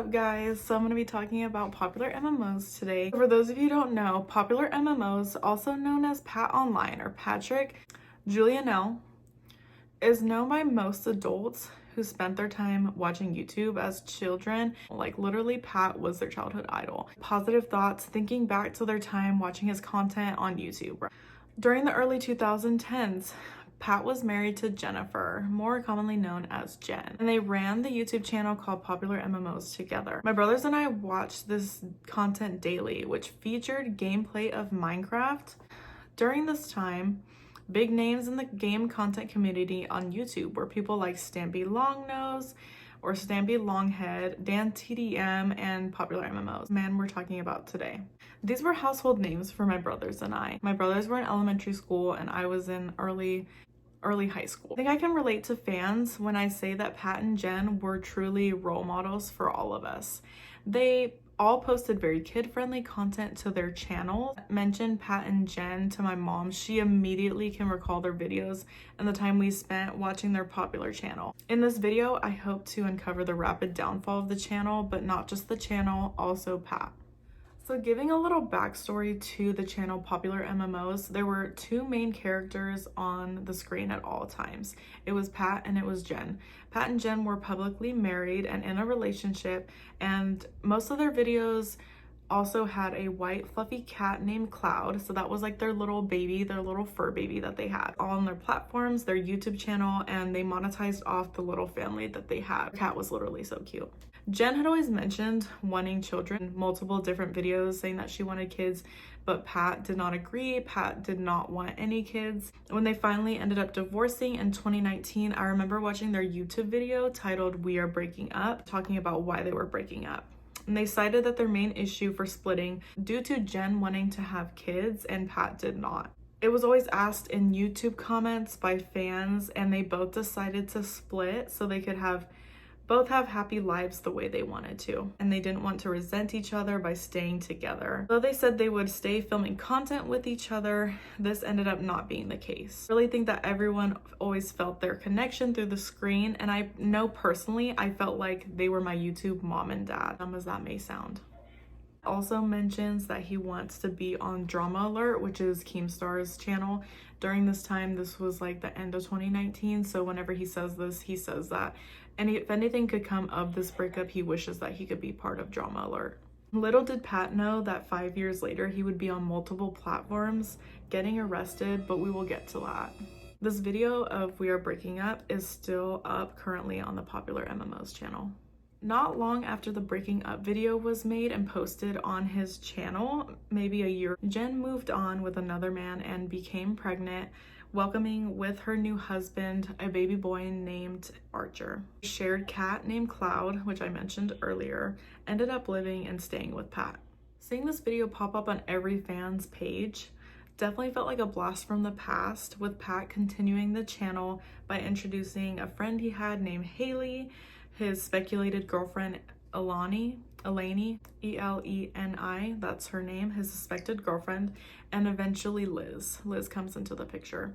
up, guys? So I'm going to be talking about popular MMOs today. For those of you who don't know, popular MMOs, also known as Pat Online or Patrick Julianelle, is known by most adults who spent their time watching YouTube as children. Like literally, Pat was their childhood idol. Positive thoughts thinking back to their time watching his content on YouTube. During the early 2010s, Pat was married to Jennifer, more commonly known as Jen, and they ran the YouTube channel called Popular MMOs together. My brothers and I watched this content daily, which featured gameplay of Minecraft. During this time, big names in the game content community on YouTube were people like Stampy Longnose or Stampy Longhead, Dan TDM, and Popular MMOs, man we're talking about today. These were household names for my brothers and I. My brothers were in elementary school and I was in early high school. I think I can relate to fans when I say that Pat and Jen were truly role models for all of us. They all posted very kid-friendly content to their channel. Mentioned Pat and Jen to my mom, she immediately can recall their videos and the time we spent watching their popular channel. In this video, I hope to uncover the rapid downfall of the channel, but not just the channel, also Pat. So giving a little backstory to the channel Popular MMOs, there were two main characters on the screen at all times. It was Pat and it was Jen. Pat and Jen were publicly married and in a relationship, and most of their videos also had a white fluffy cat named Cloud. So that was like their little baby, their little fur baby that they had. All on their platforms, their YouTube channel, and they monetized off the little family that they had. The cat was literally so cute. Jen had always mentioned wanting children, multiple different videos saying that she wanted kids, but Pat did not agree. Pat did not want any kids. When they finally ended up divorcing in 2019, I remember watching their YouTube video titled "We Are Breaking Up," talking about why they were breaking up. And they cited that their main issue for splitting due to Jen wanting to have kids and Pat did not. It was always asked in YouTube comments by fans, and they both decided to split so they could both have happy lives the way they wanted to, and they didn't want to resent each other by staying together. Though they said they would stay filming content with each other, this ended up not being the case. I really think that everyone always felt their connection through the screen, and I know personally I felt like they were my YouTube mom and dad, dumb as that may sound. Also mentions that he wants to be on Drama Alert, which is Keemstar's channel. During this time, this was like the end of 2019, so whenever he says this, he says that. And if anything could come of this breakup, he wishes that he could be part of Drama Alert. Little did Pat know that 5 years later, he would be on multiple platforms getting arrested, but we will get to that. This video of We Are Breaking Up is still up currently on the Popular MMOs channel. Not long after the breaking up video was made and posted on his channel, maybe a year, Jen moved on with another man and became pregnant, welcoming with her new husband a baby boy named Archer. A shared cat named Cloud, which I mentioned earlier, ended up living and staying with Pat. Seeing this video pop up on every fan's page definitely felt like a blast from the past, with Pat continuing the channel by introducing a friend he had named Haley, his speculated girlfriend Eleni, E-L-E-N-I, that's her name, his suspected girlfriend, and eventually Liz. Liz comes into the picture.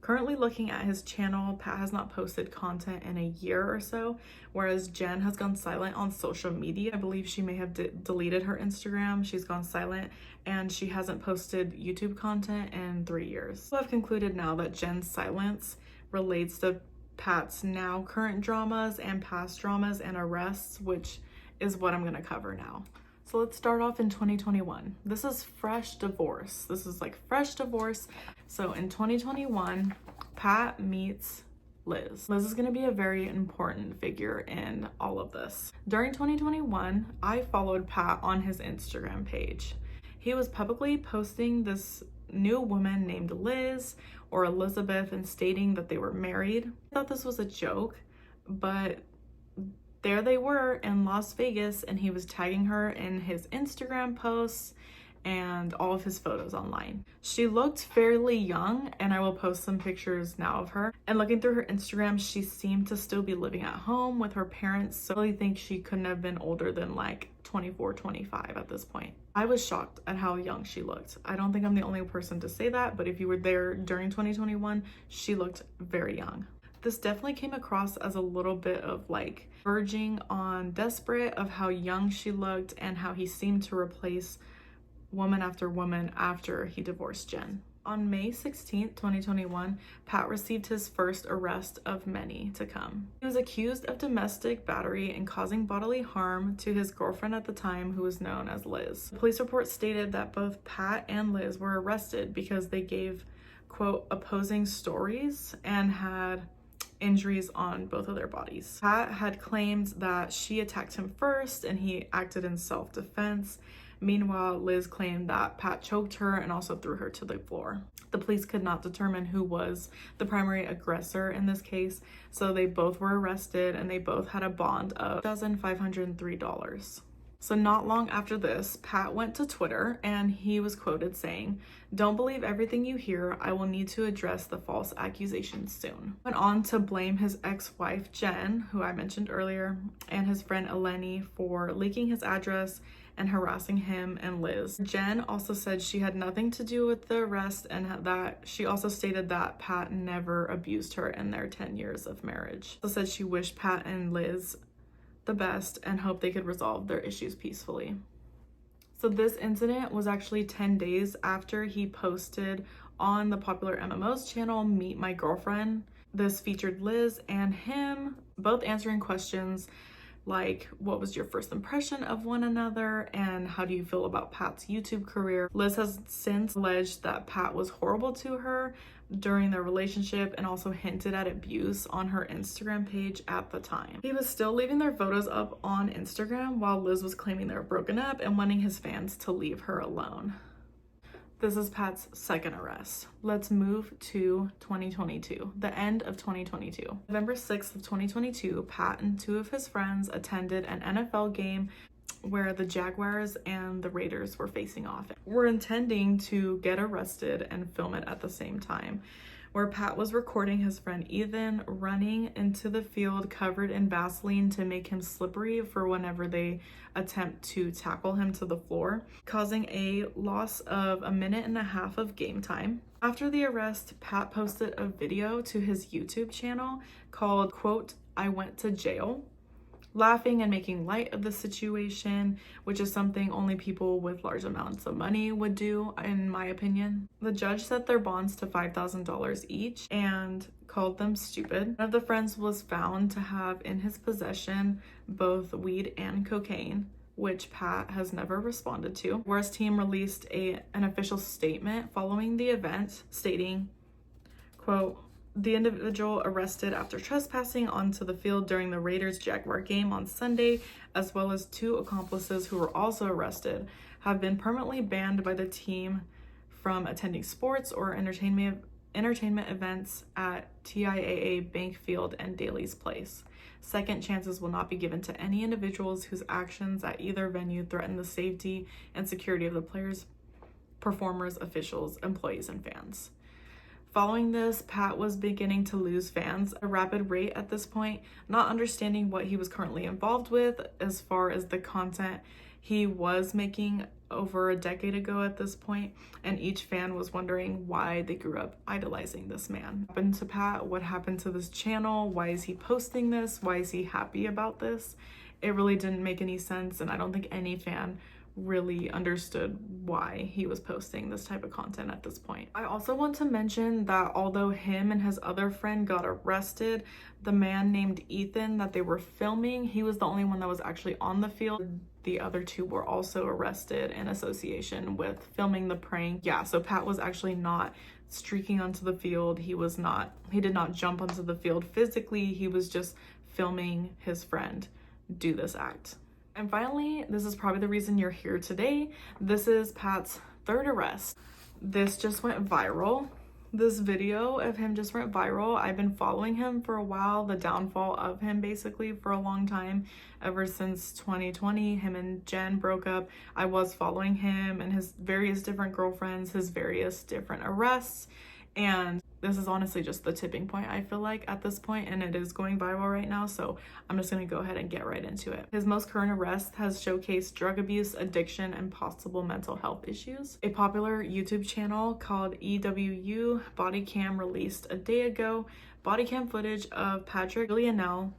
Currently looking at his channel, Pat has not posted content in a year or so, whereas Jen has gone silent on social media. I believe she may have deleted her Instagram. She's gone silent, and she hasn't posted YouTube content in 3 years. So I've concluded now that Jen's silence relates to Pat's now current dramas and past dramas and arrests, which is what I'm going to cover now. So let's start off in 2021. This is fresh divorce. This is like fresh divorce. So in 2021, Pat meets Liz. Liz is going to be a very important figure in all of this. During 2021, I followed Pat on his Instagram page. He was publicly posting this new woman named Liz or Elizabeth and stating that they were married. I thought this was a joke, but there they were in Las Vegas, and he was tagging her in his Instagram posts and all of his photos online. She looked fairly young, and I will post some pictures now of her. And looking through her Instagram, she seemed to still be living at home with her parents, so I really think she couldn't have been older than like 24, 25 at this point. I was shocked at how young she looked. I don't think I'm the only person to say that, but if you were there during 2021, she looked very young. This definitely came across as a little bit of like verging on desperate of how young she looked and how he seemed to replace woman after woman after he divorced Jen. On May 16th, 2021, Pat received his first arrest of many to come. He was accused of domestic battery and causing bodily harm to his girlfriend at the time, who was known as Liz. The police report stated that both Pat and Liz were arrested because they gave, quote, opposing stories and had injuries on both of their bodies. Pat had claimed that she attacked him first and he acted in self-defense. Meanwhile, Liz claimed that Pat choked her and also threw her to the floor. The police could not determine who was the primary aggressor in this case, so they both were arrested and they both had a bond of $1,503. So not long after this, Pat went to Twitter and he was quoted saying, "Don't believe everything you hear. I will need to address the false accusations soon." Went on to blame his ex-wife Jen, who I mentioned earlier, and his friend Eleni for leaking his address and harassing him and Liz. Jen also said she had nothing to do with the arrest and that she also stated that Pat never abused her in their 10 years of marriage. Also said she wished Pat and Liz the best and hoped they could resolve their issues peacefully. So this incident was actually 10 days after he posted on the popular MMOs channel, Meet My Girlfriend. This featured Liz and him both answering questions like, what was your first impression of one another and how do you feel about Pat's YouTube career? Liz has since alleged that Pat was horrible to her during their relationship and also hinted at abuse on her Instagram page at the time. He was still leaving their photos up on Instagram while Liz was claiming they were broken up and wanting his fans to leave her alone. This is Pat's second arrest. Let's move to 2022, the end of 2022. November 6th of 2022, Pat and two of his friends attended an NFL game where the Jaguars and the Raiders were facing off. Were intending to get arrested and film it at the same time, where Pat was recording his friend Ethan running into the field covered in Vaseline to make him slippery for whenever they attempt to tackle him to the floor, causing a loss of 1.5 minutes of game time. After the arrest, Pat posted a video to his YouTube channel called, quote, "I went to jail," laughing and making light of the situation, which is something only people with large amounts of money would do, in my opinion. The judge set their bonds to $5,000 each and called them stupid. One of the friends was found to have in his possession both weed and cocaine, which Pat has never responded to. Whereas team released an official statement following the event stating, quote, "The individual arrested after trespassing onto the field during the Raiders-Jaguar game on Sunday, as well as 2 accomplices who were also arrested, have been permanently banned by the team from attending sports or entertainment events at TIAA Bank Field and Daly's Place. Second chances will not be given to any individuals whose actions at either venue threaten the safety and security of the players, performers, officials, employees, and fans." Following this, Pat was beginning to lose fans at a rapid rate at this point, not understanding what he was currently involved with as far as the content he was making over a decade ago at this point, and each fan was wondering why they grew up idolizing this man. What happened to Pat? What happened to this channel? Why is he posting this? Why is he happy about this? It really didn't make any sense, and I don't think any fan really understood why he was posting this type of content at this point. I also want to mention that although him and his other friend got arrested, the man named Ethan that they were filming, he was the only one that was actually on the field. The other 2 were also arrested in association with filming the prank. Yeah, so Pat was actually not streaking onto the field. He did not jump onto the field physically. He was just filming his friend do this act. And finally, this is probably the reason you're here today. This is Pat's third arrest. This just went viral. This video of him just went viral. I've been following him for a while, the downfall of him basically for a long time. Ever since 2020, him and Jen broke up, I was following him and his various different girlfriends, his various different arrests. And this is honestly just the tipping point, I feel like, at this point, and it is going viral right now, so I'm just going to go ahead and get right into it. His most current arrest has showcased drug abuse, addiction, and possible mental health issues. A popular YouTube channel called EWU Body Cam released a day ago body cam footage of Patrick Julianell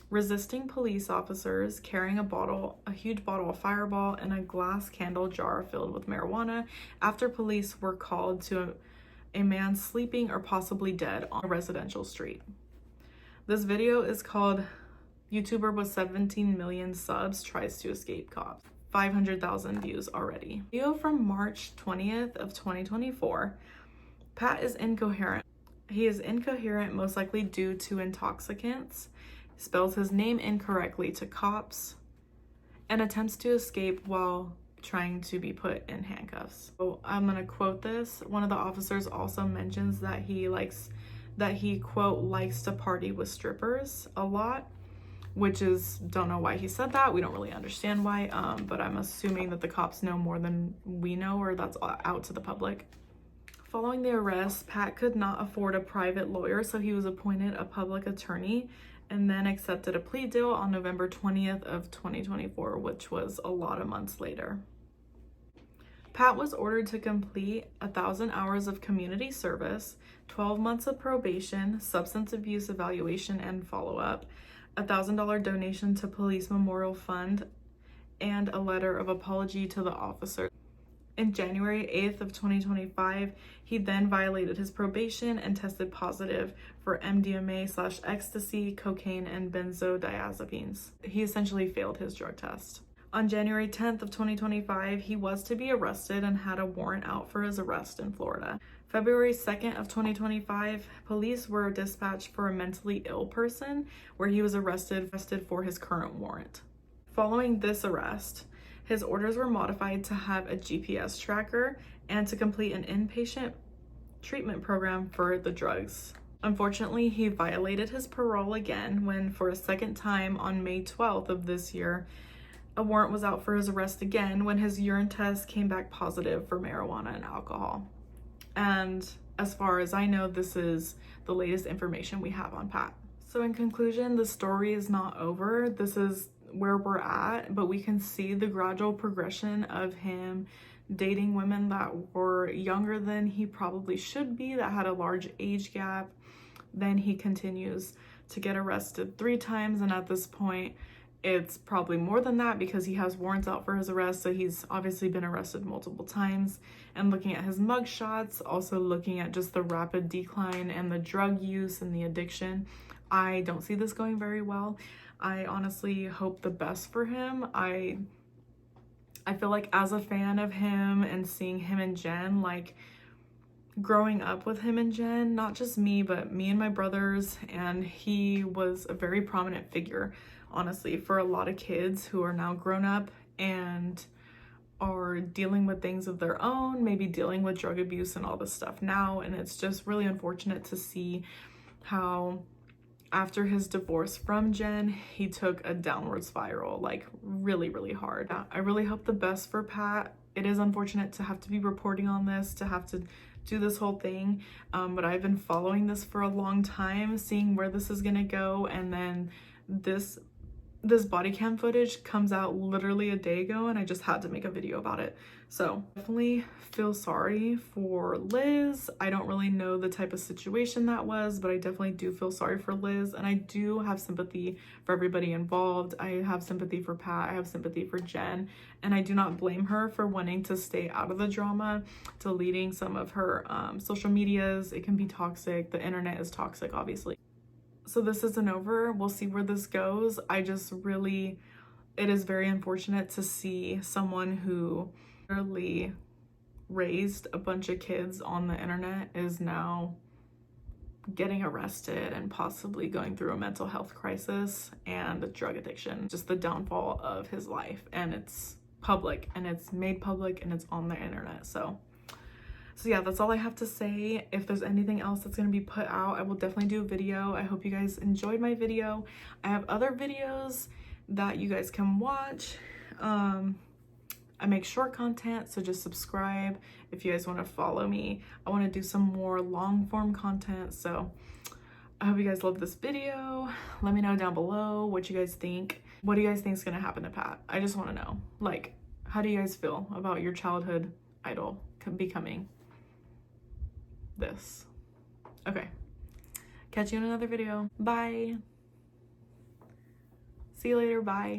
resisting police officers, carrying a huge bottle of Fireball, and a glass candle jar filled with marijuana after police were called to a man sleeping or possibly dead on a residential street. This video is called YouTuber with 17 million subs tries to escape cops. 500,000 views already. Video from March 20th of 2024. Pat is incoherent. He is incoherent most likely due to intoxicants, spells his name incorrectly to cops, and attempts to escape while trying to be put in handcuffs. So I'm gonna quote this. One of the officers also mentions that he quote likes to party with strippers a lot, which is, don't know why he said that. We don't really understand why, but I'm assuming that the cops know more than we know, or that's out to the public. Following the arrest, Pat could not afford a private lawyer, so he was appointed a public attorney and then accepted a plea deal on November 20th of 2024, which was a lot of months later. Pat was ordered to complete 1,000 hours of community service, 12 months of probation, substance abuse evaluation and follow-up, a $1,000 donation to Police Memorial Fund, and a letter of apology to the officer. In January 8th of 2025, he then violated his probation and tested positive for MDMA/ecstasy, cocaine, and benzodiazepines. He essentially failed his drug test. On January 10th of 2025, he was to be arrested and had a warrant out for his arrest in Florida. February 2nd of 2025, police were dispatched for a mentally ill person where he was arrested for his current warrant. Following this arrest, his orders were modified to have a GPS tracker and to complete an inpatient treatment program for the drugs. Unfortunately, he violated his parole again when, for a second time on May 12th of this year, a warrant was out for his arrest again when his urine test came back positive for marijuana and alcohol. And as far as I know, this is the latest information we have on Pat. So in conclusion, the story is not over. This is where we're at, but we can see the gradual progression of him dating women that were younger than he probably should be, that had a large age gap. Then he continues to get arrested 3 times, and at this point it's probably more than that because he has warrants out for his arrest, so he's obviously been arrested multiple times. And looking at his mug shots, also looking at just the rapid decline and the drug use and the addiction, I don't see this going very well. I honestly hope the best for him. I feel like as a fan of him and seeing him and Jen, like growing up with him and Jen, not just me, but me and my brothers, and he was a very prominent figure, honestly, for a lot of kids who are now grown up and are dealing with things of their own, maybe dealing with drug abuse and all this stuff now. And it's just really unfortunate to see how after his divorce from Jen, he took a downward spiral, like really, really hard. Yeah, I really hope the best for Pat. It is unfortunate to have to be reporting on this, to have to do this whole thing, but I've been following this for a long time, seeing where this is gonna go, and then this body cam footage comes out literally a day ago, and I just had to make a video about it. So definitely feel sorry for Liz. I don't really know the type of situation that was, but I definitely do feel sorry for Liz, and I do have sympathy for everybody involved. I have sympathy for Pat, I have sympathy for Jen, and I do not blame her for wanting to stay out of the drama, deleting some of her social medias. It can be toxic. The internet is toxic, obviously. So this isn't over. We'll see where this goes. It is very unfortunate to see someone who literally raised a bunch of kids on the internet is now getting arrested and possibly going through a mental health crisis and a drug addiction. Just the downfall of his life, and it's public, and it's made public, and it's on the internet. So yeah, that's all I have to say. If there's anything else that's going to be put out, I will definitely do a video. I hope you guys enjoyed my video. I have other videos that you guys can watch. I make short content, so just subscribe if you guys want to follow me. I want to do some more long form content, so I hope you guys love this video. Let me know down below what you guys think. What do you guys think is gonna happen to Pat? I just want to know. Like, how do you guys feel about your childhood idol becoming this? Okay. Catch you in another video. Bye. See you later. Bye.